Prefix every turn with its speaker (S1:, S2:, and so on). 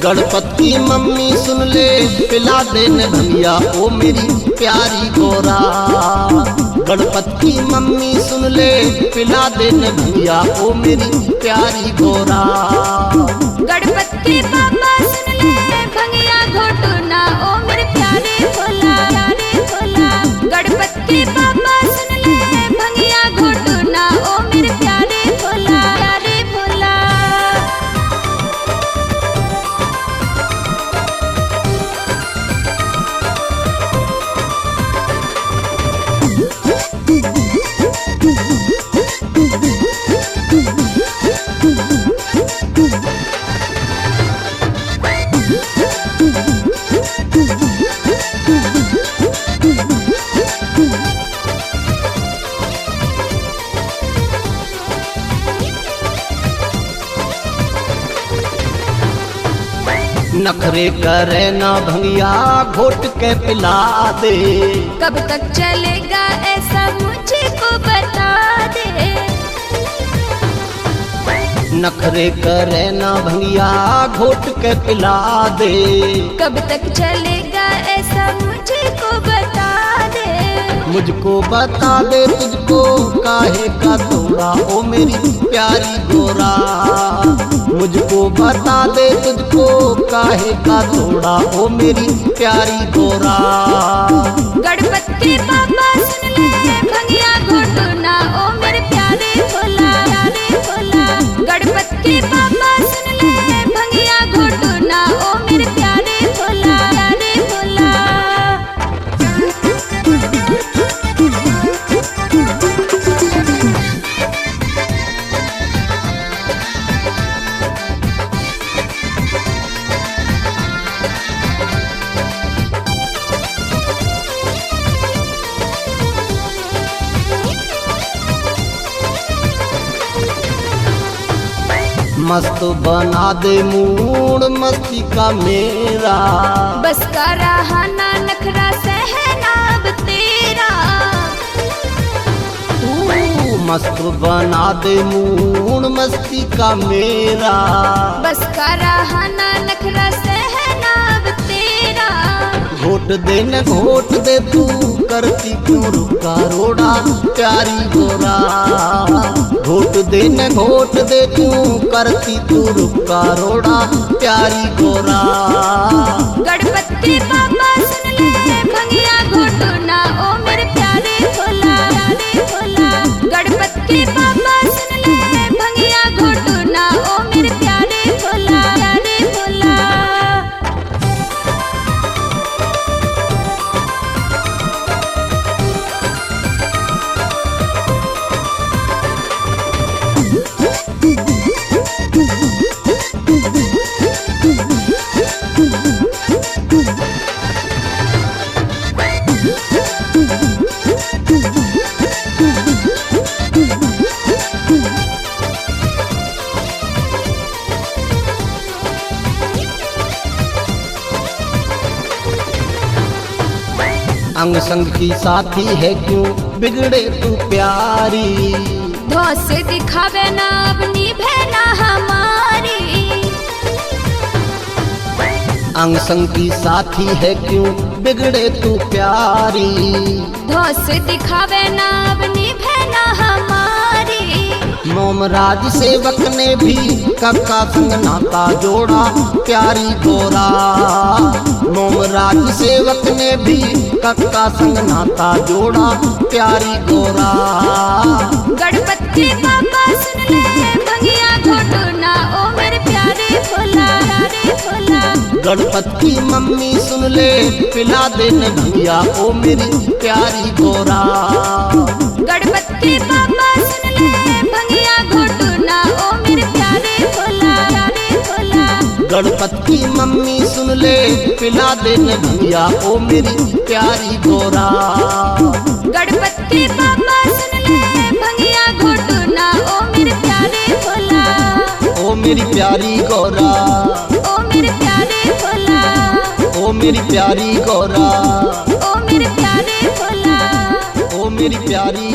S1: गणपत की मम्मी सुन ले, पिला दे न भैया ओ मेरी प्यारी गोरा। गणपत की मम्मी सुन ले, पिला दे न भैया ओ मेरी प्यारी गोरा।
S2: गणपत के पापा सुन ले, भंगिया घोटो ना ओ मेरे प्यारे भोला, प्यारे भोला। गणपत के पापा सुन ले, भंगिया घोटो ना ओ मेरे प्यारे भोला, प्यारे भोला।
S1: नखरे करे ना भंगिया घोट के पिला दे।
S2: कब तक चलेगा ऐसा मुझे को बता दे।
S1: नखरे करे ना भंगिया घोट के पिला दे।
S2: कब तक चलेगा ऐसा मुझे को बता दे।
S1: मुझको बता दे तुझको काहे का तोड़ा ओ मेरी प्यारी गोरा। मुझको बता दे तुझको काहे का तोड़ा ओ मेरी प्यारी गोरा।
S2: गणपत के पापा सुन ले, भंगिया घोटो ना ओ मेरे प्यारे भोला, प्यारे भोला। गणपत के पापा सुन ले, भंगिया घोटो ना ओ मेरे प्यारे भोला, प्यारे भोला।
S1: मस्त बना दे मूड मस्ती का मेरा।
S2: बस का रहा ना नखरा सहना अब तेरा।
S1: मस्त बना दे मूड मस्ती का मेरा।
S2: बस का रहा ना नखरा सहना अब तेरा।
S1: घोट दे न घोट दे तू करती क्यों रुका रोड़ा प्यारी गोरा। घोट दे न घोट दे तू करती तू रुका रोड़ा प्यारी गोरा।
S2: गणपत के पापा सुन ले, भंगिया घोटो ना ओ मेरे प्यारे भोला, प्यारे भोला। गणपत के पापा सुन ले, भंगिया घोटो ना ओ मेरे प्यारे भोला, प्यारे भोला।
S1: अंग संग की साथी है क्यों बिगड़े तू प्यारी।
S2: धौस से दिखावे ना अपनी बहना हमारी।
S1: अंग संग की साथी है क्यों बिगड़े तू प्यारी।
S2: धौस से दिखावे ना अपनी बहना हमारी।
S1: मोमराज सेवक ने भी कक्का संग नाता जोड़ा प्यारी गोरा। मोमराज सेवक ने भी कक्का संग नाता जोड़ा प्यारी गोरा।
S2: गणपत के पापा सुन ले, भंगिया घोटो ना ओ मेरे प्यारे भोला, प्यारे भोला।
S1: गणपत की मम्मी सुन ले, पिला दे न भैया ओ मेरी प्यारी गोरा।
S2: गणपत के पापा सुन ले, भंगिया घोटो ना ओ मेरे प्यारे भोला, प्यारे भोला।
S1: गणपत की मम्मी सुन ले, पिला दे न भैया ओ मेरी प्यारी गोरा।
S2: गणपत के पापा सुन ले, भंगिया घोटो ना ओ मेरे प्यारे भोला।
S1: ओ मेरी प्यारी गोरा।
S2: ओ मेरे प्यारे भोला।
S1: ओ मेरी प्यारी गोरा।
S2: ओ मेरे प्यारे भोला।
S1: ओ मेरी प्यारी